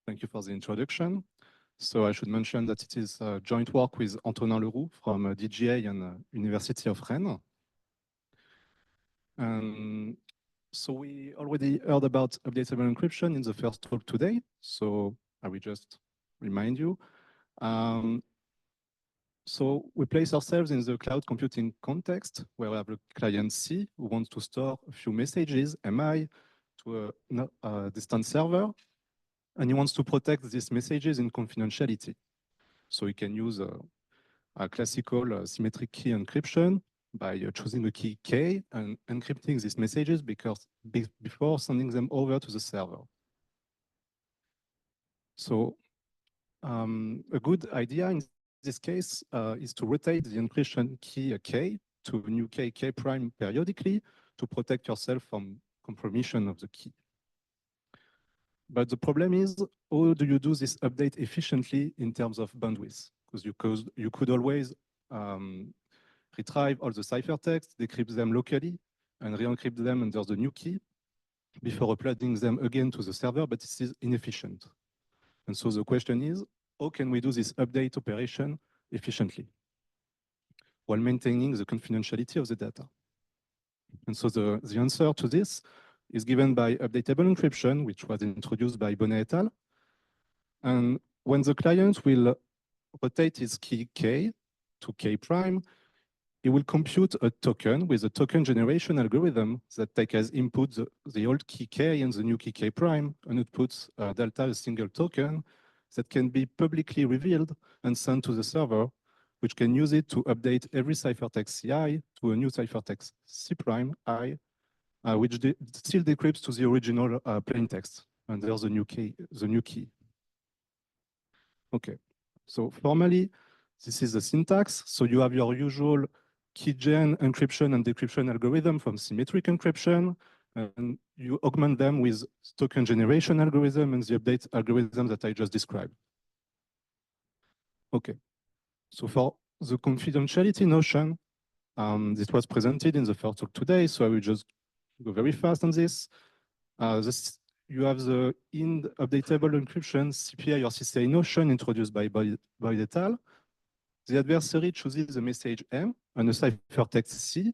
Thank you for the introduction. So I should mention that it is a joint work with Antonin Leroux from DGA and University of Rennes. So we already heard about updatable encryption in the first talk today. So I will just remind you. So we place ourselves in the cloud computing context where we have a client C who wants to store a few messages, MI, to a distant server. And he wants to protect these messages in confidentiality. So he can use a classical symmetric key encryption by choosing a key K and encrypting these messages before sending them over to the server. So a good idea in this case is to rotate the encryption key K to a new K prime periodically to protect yourself from compromission of the key. But the problem is, how do you do this update efficiently in terms of bandwidth? Because you could always retrieve all the ciphertext, decrypt them locally, and re-encrypt them under the new key before uploading them again to the server, but this is inefficient. And so the question is, how can we do this update operation efficiently while maintaining the confidentiality of the data? And so the answer to this is given by updatable encryption, which was introduced by Bonnet et al. And when the client will rotate his key K to K prime, he will compute a token with a token generation algorithm that takes as input the old key K and the new key K prime, and it puts delta a single token that can be publicly revealed and sent to the server, which can use it to update every ciphertext CI to a new ciphertext C prime I, which still decrypts to the original plain text under the new key. Okay, so formally, this is the syntax. So you have your usual keygen encryption and decryption algorithm from symmetric encryption, and you augment them with token generation algorithm and the update algorithm that I just described. Okay, so for the confidentiality notion, this was presented in the first talk today, so I will just go very fast on this. You have the in updatable encryption CPI or CCI notion introduced by Boyd et al. The adversary chooses the message M and a ciphertext C,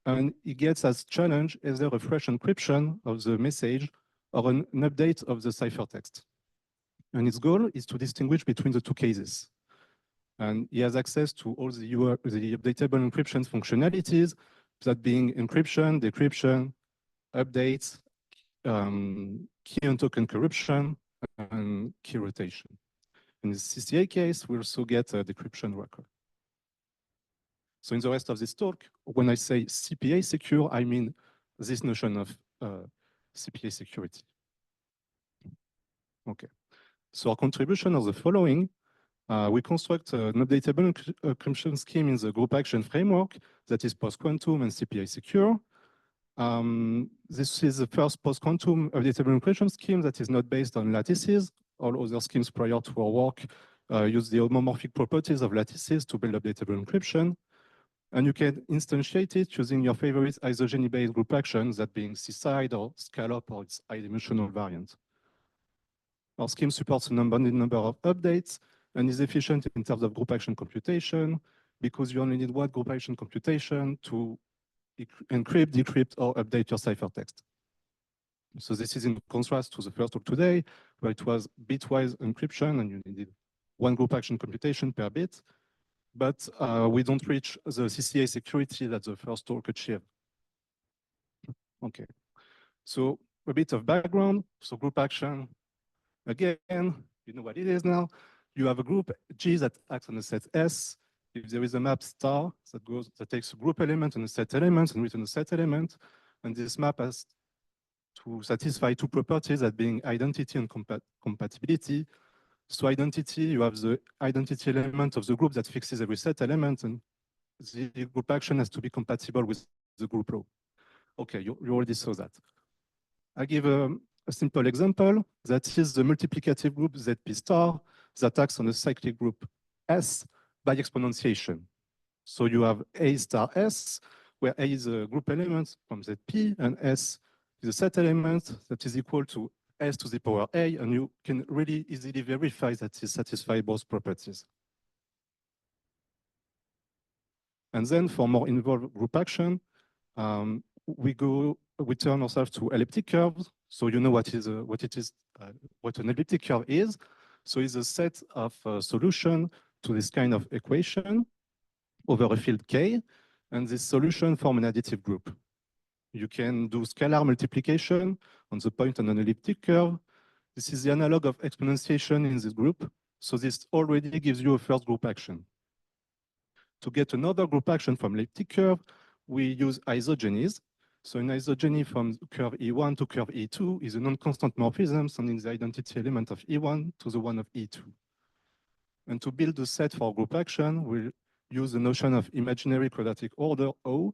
and he gets as challenge either a fresh encryption of the message or an update of the ciphertext. And its goal is to distinguish between the two cases. And he has access to all the updatable encryption functionalities, that being encryption, decryption, updates, key and token corruption, and key rotation. In the CCA case, we also get a decryption record. So in the rest of this talk, when I say CPA secure, I mean this notion of CPA security. Okay. So our contribution are the following. We construct an updatable encryption scheme in the group action framework that is post-quantum and CPA secure. This is the first post-quantum updatable encryption scheme that is not based on lattices. All other schemes prior to our work use the homomorphic properties of lattices to build updatable encryption. And you can instantiate it using your favorite isogeny-based group actions, that being C-side or scallop or its high-dimensional variant. Our scheme supports a number of updates and is efficient in terms of group action computation because you only need one group action computation to encrypt, decrypt, or update your ciphertext. So this is in contrast to the first talk today, where it was bitwise encryption and you needed one group action computation per bit. But we don't reach the CCA security that the first talk achieved. Okay, so a bit of background. So group action, again, you know what it is now. You have a group G that acts on a set S. If there is a map star that takes a group element and a set element and returns a set element, and this map has to satisfy two properties, that being identity and compatibility. So identity, you have the identity element of the group that fixes every set element, and the group action has to be compatible with the group law. Okay, you already saw that. I give a simple example. That is the multiplicative group ZP star that acts on a cyclic group S by exponentiation. So you have A star S, where A is a group element from ZP, and S is a set element that is equal to S to the power A, and you can really easily verify that it satisfies both properties. And then for more involved group action, we turn ourselves to elliptic curves. So you know what an elliptic curve is. So it's a set of solution to this kind of equation over a field K, and this solution form an additive group. You can do scalar multiplication on the point on an elliptic curve. This is the analog of exponentiation in this group. So this already gives you a first group action. To get another group action from elliptic curve, we use isogenies. So an isogeny from curve E1 to curve E2 is a non-constant morphism sending the identity element of E1 to the one of E2. And to build a set for group action, we'll use the notion of imaginary quadratic order O.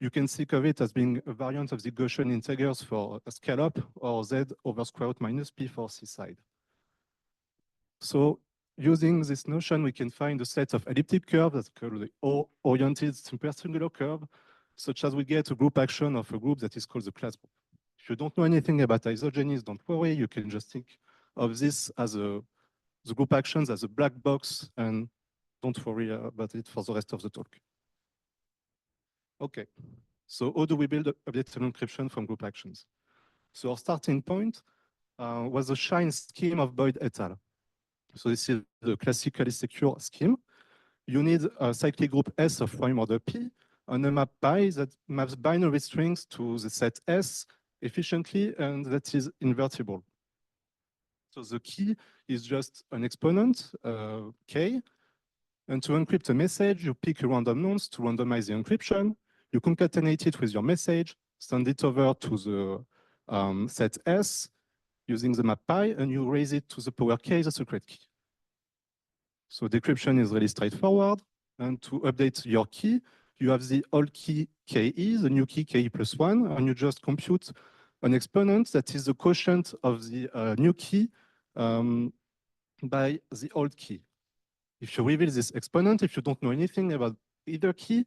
You can think of it as being a variant of the Gaussian integers for a scale-up or Z over square root minus P for C side. So using this notion, we can find a set of elliptic curves that's called the O-oriented supersingular curve, such as we get a group action of a group that is called the class group. If you don't know anything about isogenies, don't worry. You can just think of this as the group actions as a black box, and don't worry about it for the rest of the talk. Okay, so how do we build updatable encryption from group actions? So our starting point was the Shine scheme of Boyd et al. So this is the classically secure scheme. You need a cyclic group S of prime order P and a map pi that maps binary strings to the set S efficiently, and that is invertible. So the key is just an exponent, K, and to encrypt a message, you pick a random nonce to randomize the encryption, you concatenate it with your message, send it over to the set S using the map pi, and you raise it to the power K, the secret key. So decryption is really straightforward. And to update your key, you have the old key KE, the new key KE plus 1, and you just compute an exponent that is the quotient of the new key by the old key. If you reveal this exponent, if you don't know anything about either key,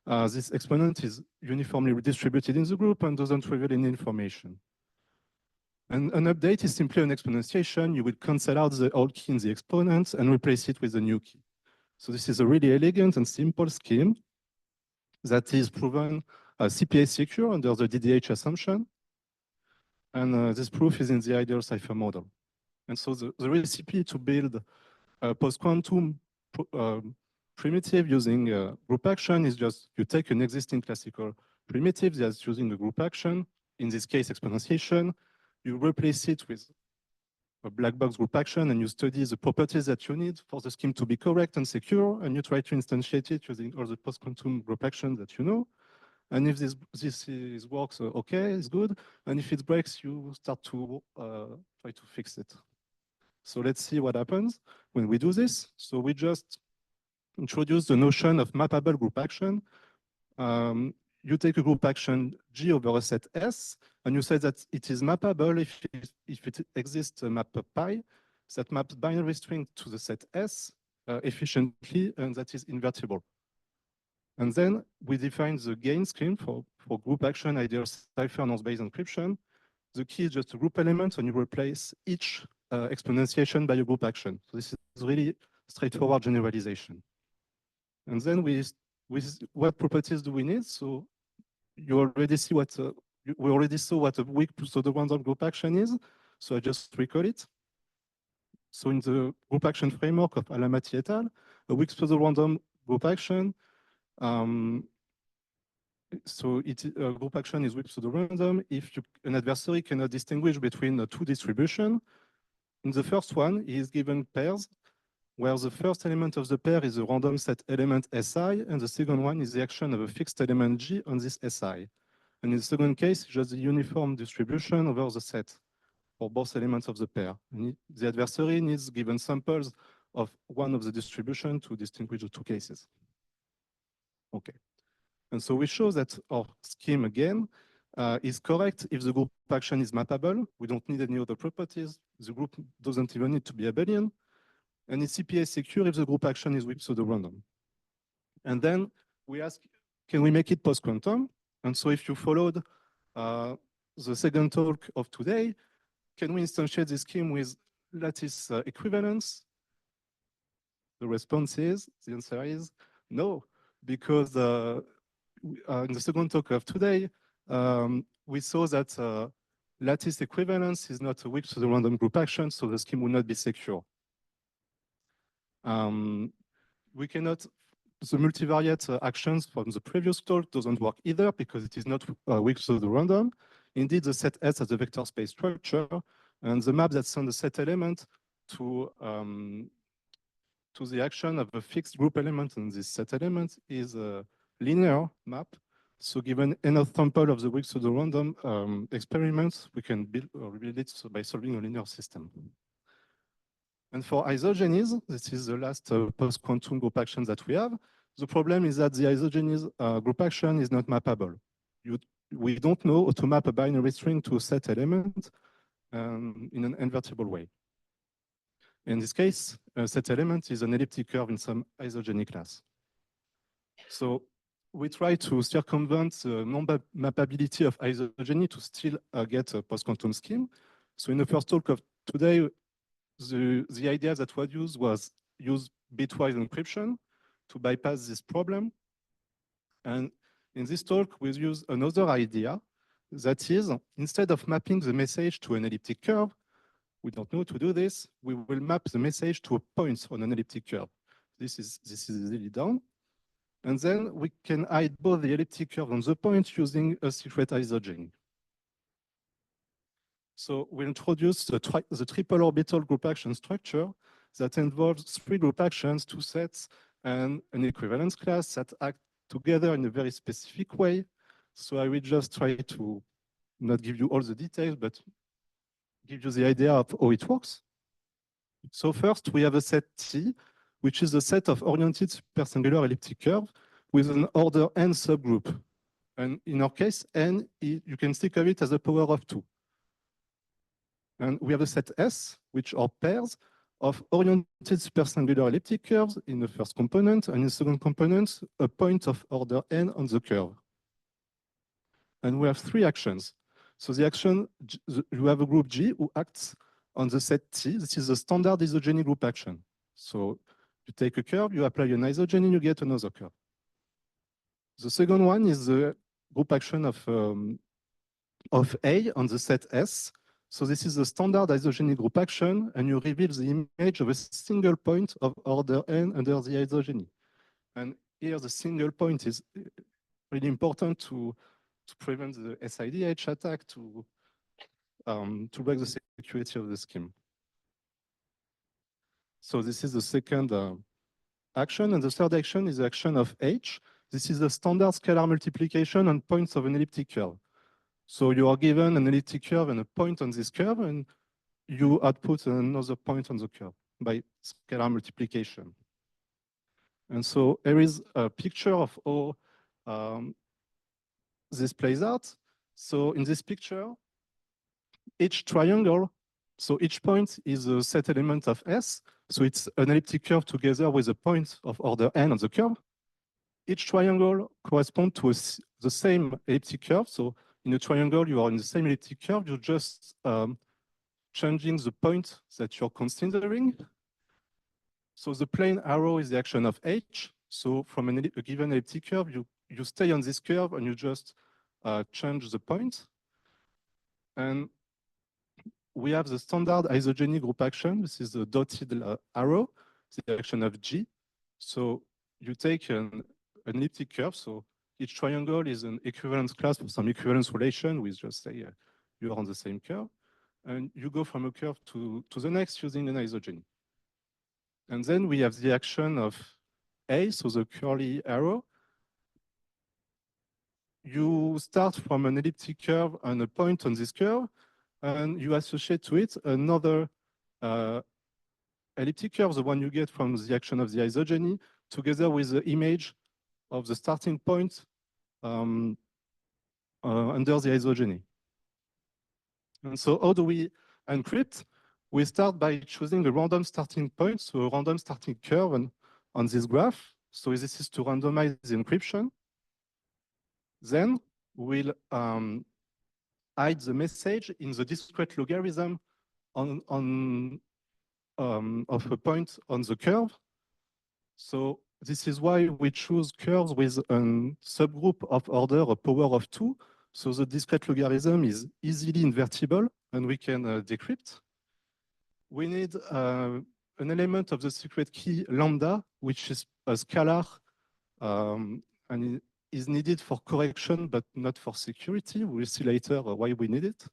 this exponent is uniformly redistributed in the group and doesn't reveal any information. And an update is simply an exponentiation. You will cancel out the old key in the exponent and replace it with a new key. So this is a really elegant and simple scheme that is proven CPA secure under the DDH assumption. And this proof is in the ideal cipher model. And so the recipe to build a post-quantum primitive using group action is just you take an existing classical primitive that's using a group action, in this case exponentiation, you replace it with a black box group action, and you study the properties that you need for the scheme to be correct and secure, and you try to instantiate it using all the post-quantum group actions that you know. And if this works, okay, it's good. And if it breaks, you start to try to fix it. So let's see what happens when we do this. So we just introduce the notion of mappable group action. You take a group action G over a set S, and you say that it is mappable if it exists a map pi that maps binary string to the set S efficiently, and that is invertible. And then we define the gain scheme for group action ideal cipher nonce-based encryption. The key is just a group element, and you replace each exponentiation by a group action. So this is really straightforward generalization. And then with what properties do we need? So you already see what we already saw what a weak pseudo-random group action is. So I just recall it. So in the group action framework of Alamati et al., a weak pseudo-random group action. So group action is weak pseudo-random if an adversary cannot distinguish between two distributions. In the first one, he is given pairs, where the first element of the pair is a random set element Si, and the second one is the action of a fixed element G on this Si. And in the second case, it's just the uniform distribution over the set for both elements of the pair. And the adversary needs given samples of one of the distribution to distinguish the two cases. Okay. And so we show that our scheme, again, is correct if the group action is mappable. We don't need any other properties. The group doesn't even need to be abelian. And it's CPA secure if the group action is weak pseudo-random. And then we ask, can we make it post-quantum? And so if you followed the second talk of today, can we instantiate this scheme with lattice equivalence? The answer is no, because in the second talk of today, we saw that lattice equivalence is not weak to the random group action, so the scheme will not be secure. We cannot, the multivariate actions from the previous talk doesn't work either because it is not weak to the random. Indeed, the set S has a vector space structure, and the map that sends the set element to the action of a fixed group element in this set element is a linear map. So given enough sample of the weak to the random experiments, we can build it by solving a linear system. And for isogenies, this is the last post-quantum group action that we have. The problem is that the isogenies group action is not mappable. We don't know how to map a binary string to a set element in an invertible way. In this case, a set element is an elliptic curve in some isogeny class. So we try to circumvent the non-mappability of isogeny to still get a post-quantum scheme. So in the first talk of today, the idea that was use bitwise encryption to bypass this problem. And in this talk, we use another idea that is, instead of mapping the message to an elliptic curve, we don't know to do this, we will map the message to a point on an elliptic curve. This is easily done. And then we can hide both the elliptic curve and the point using a secret isogeny. So we introduce the triple orbital group action structure that involves 3 group actions, 2 sets, and an equivalence class that act together in a very specific way. So I will just try to not give you all the details, but give you the idea of how it works. So first, we have a set T, which is a set of oriented supersingular elliptic curves with an order n subgroup. And in our case, n, you can think of it as a power of 2. And we have a set S, which are pairs of oriented supersingular elliptic curves in the first component, and in the second component, a point of order n on the curve. And we have 3 actions. So the action, you have a group G who acts on the set T. This is a standard isogeny group action. So you take a curve, you apply an isogeny, you get another curve. The second one is the group action of A on the set S. So this is a standard isogeny group action, and you reveal the image of a single point of order n under the isogeny. And here the single point is really important to prevent the SIDH attack, to break the security of the scheme. So this is the second action, and the third action is the action of H. This is the standard scalar multiplication on points of an elliptic curve. So you are given an elliptic curve and a point on this curve, and you output another point on the curve by scalar multiplication. And so here is a picture of how this plays out. So in this picture, each triangle, so each point is a set element of S. So it's an elliptic curve together with a point of order n on the curve. Each triangle corresponds to the same elliptic curve. So in a triangle, you are in the same elliptic curve. You're just changing the point that you're considering. So the plane arrow is the action of H. So from a given elliptic curve, you stay on this curve and you just change the point. And we have the standard isogeny group action. This is the dotted arrow, the action of G. So you take an elliptic curve. So each triangle is an equivalence class for some equivalence relation with just say you are on the same curve. And you go from a curve to the next using an isogeny. And then we have the action of A, so the curly arrow. You start from an elliptic curve and a point on this curve, and you associate to it another elliptic curve, the one you get from the action of the isogeny, together with the image of the starting point under the isogeny. And so how do we encrypt? We start by choosing a random starting point, so a random starting curve on this graph. So this is to randomize the encryption. Then we'll hide the message in the discrete logarithm of a point on the curve. So this is why we choose curves with a subgroup of order a power of 2. So the discrete logarithm is easily invertible, and we can decrypt. We need an element of the secret key lambda, which is a scalar, and it is needed for correction, but not for security. We'll see later why we need it.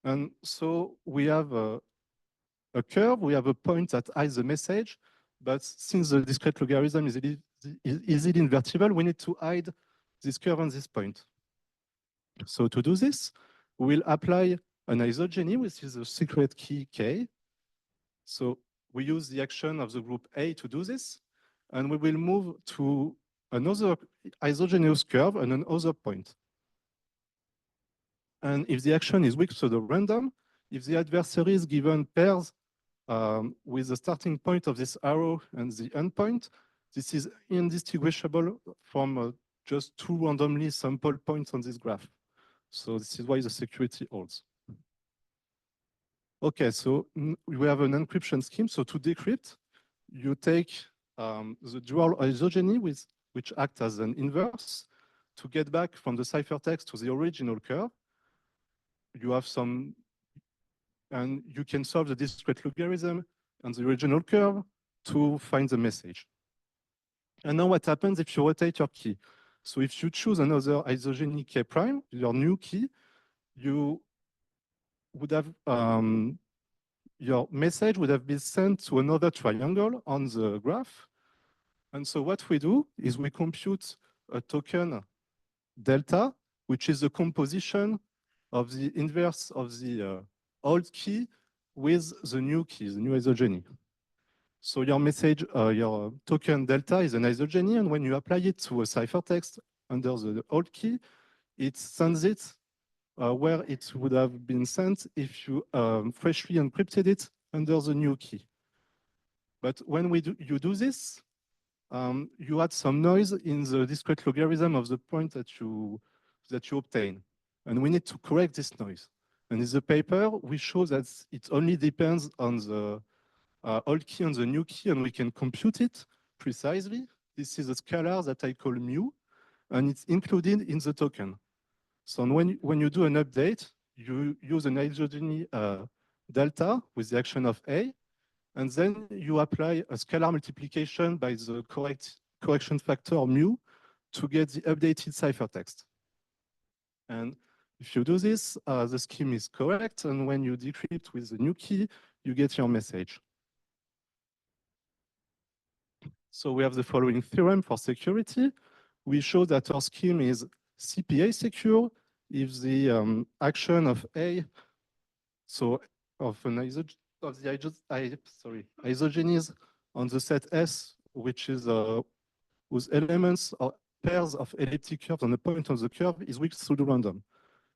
And so we have a curve, we have a point that hides the message, but since the discrete logarithm is easily invertible, we need to hide this curve and this point. So to do this, we'll apply an isogeny, which is a secret key K. So we use the action of the group A to do this, and we will move to another isogenous curve and another point. And if the action is weak pseudo-random, if the adversary is given pairs with the starting point of this arrow and the endpoint, this is indistinguishable from just two randomly sampled points on this graph. So this is why the security holds. Okay, so we have an encryption scheme. So to decrypt, you take the dual isogeny, which acts as an inverse, to get back from the ciphertext to the original curve. You have some, and you can solve the discrete logarithm and the original curve to find the message. And now what happens if you rotate your key? So if you choose another isogeny K prime, your new key, you would have, your message would have been sent to another triangle on the graph. And so what we do is we compute a token delta, which is the composition of the inverse of the old key with the new key, the new isogeny. So your message, your token delta is an isogeny, and when you apply it to a ciphertext under the old key, it sends it where it would have been sent if you freshly encrypted it under the new key. But when you do this, you add some noise in the discrete logarithm of the point that you obtain. And we need to correct this noise. And in the paper, we show that it only depends on the old key and the new key, and we can compute it precisely. This is a scalar that I call mu, and it's included in the token. So when you do an update, you use an isogeny delta with the action of A, and then you apply a scalar multiplication by the correction factor mu to get the updated ciphertext. And if you do this, the scheme is correct, and when you decrypt with the new key, you get your message. So we have the following theorem for security. We show that our scheme is CPA secure if the action of A, so of an isogenies on the set S, which is whose elements are pairs of elliptic curves on a point on the curve is weak pseudo-random.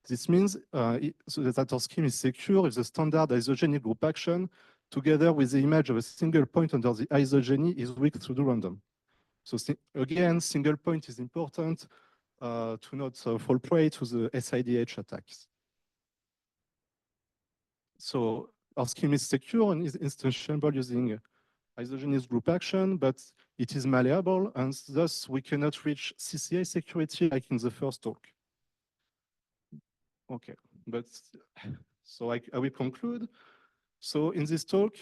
This means so that our scheme is secure if the standard isogeny group action together with the image of a single point under the isogeny is weak pseudo-random. So again, single point is important to not fall prey to the SIDH attacks. So our scheme is secure and is instantiable using isogenies group action, but it is malleable, and thus we cannot reach CCA security like in the first talk. Okay, but so I will conclude. So in this talk,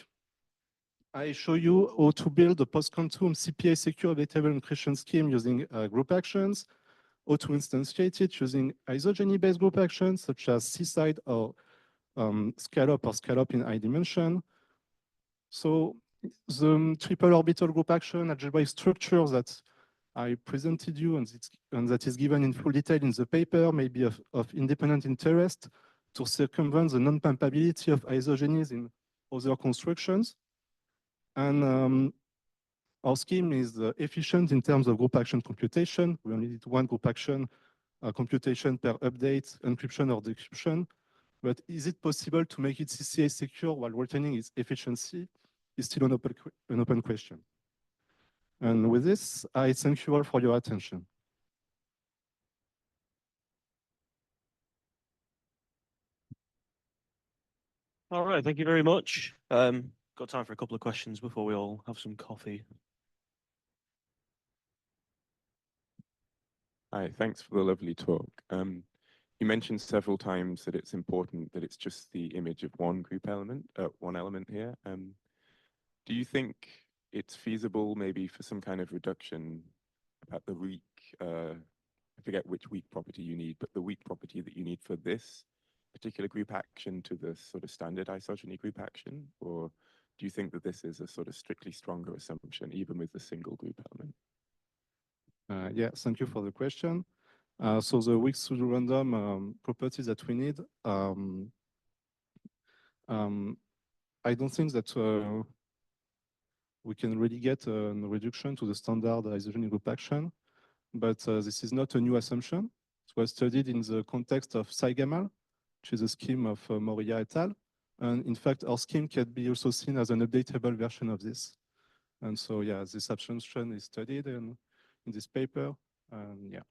I show you how to build a post-quantum CPA secure updatable encryption scheme using group actions, how to instantiate it using isogeny-based group actions such as C-side or scale-up in high dimension. So the triple orbital group action algebraic structure that I presented you and that is given in full detail in the paper may be of independent interest to circumvent the non-pumpability of isogenies in other constructions. And our scheme is efficient in terms of group action computation. We only need one group action computation per update, encryption or decryption. But is it possible to make it CCA secure while retaining its efficiency? Is still an open question. And with this, I thank you all for your attention. All right, thank you very much. Got time for a couple of questions before we all have some coffee. Hi, thanks for the lovely talk. You mentioned several times that it's important that it's just the image of one group element, one element here. Do you think it's feasible maybe for some kind of reduction about the weak, I forget which weak property you need, but the weak property that you need for this particular group action to the sort of standard isogeny group action? Or do you think that this is a sort of strictly stronger assumption, even with the single group element? Yeah, thank you for the question. So the weak pseudo-random properties that we need, I don't think that we can really get a reduction to the standard isogeny group action, but this is not a new assumption. It was studied in the context of Saigamal, which is a scheme of Moria et al. And in fact, our scheme can be also seen as an updatable version of this. And so, yeah, this assumption is studied in this paper. Yeah.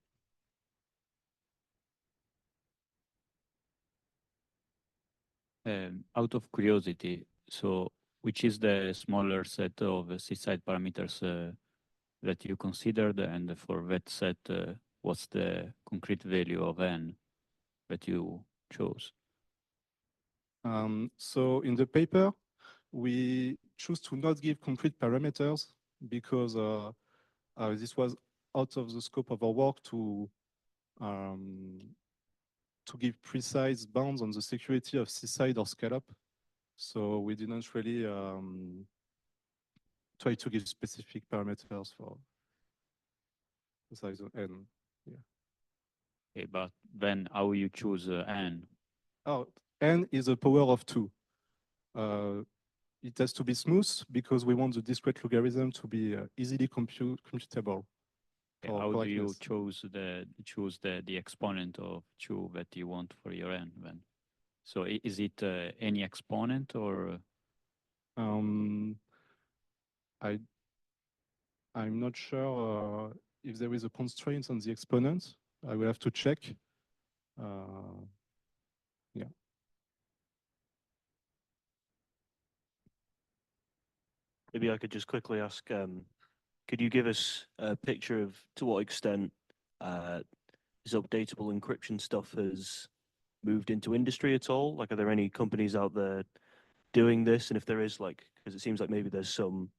Out of curiosity, so which is the smaller set of C-side parameters that you considered, and for that set, what's the concrete value of n that you chose? So in the paper, we choose to not give concrete parameters because this was out of the scope of our work to give precise bounds on the security of C-side or scale-up. So we didn't really try to give specific parameters for the size of n. Yeah. Okay, but then how you choose n? Oh, n is a power of 2. It has to be smooth because we want the discrete logarithm to be easily computable. Okay, how do you choose the exponent of 2 that you want for your n then? So is it any exponent or? I'm not sure if there is a constraint on the exponent. I will have to check. Yeah. Maybe I could just quickly ask, could you give us a picture of to what extent this updatable encryption stuff has moved into industry at all? Like, are there any companies out there doing this? And if there is, like, because it seems like maybe there's some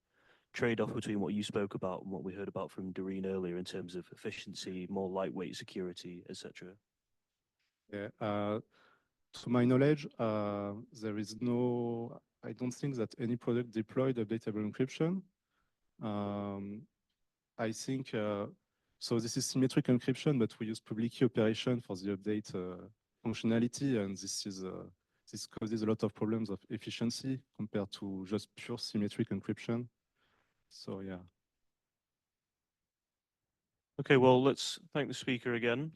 trade-off between what you spoke about and what we heard about from Doreen earlier in terms of efficiency, more lightweight security, etc. Yeah. To my knowledge, there is no. I don't think that any product deployed updatable encryption. I think so. This is symmetric encryption, but we use public key operation for the update functionality, and this causes a lot of problems of efficiency compared to just pure symmetric encryption. So yeah. Okay, well, let's thank the speaker again.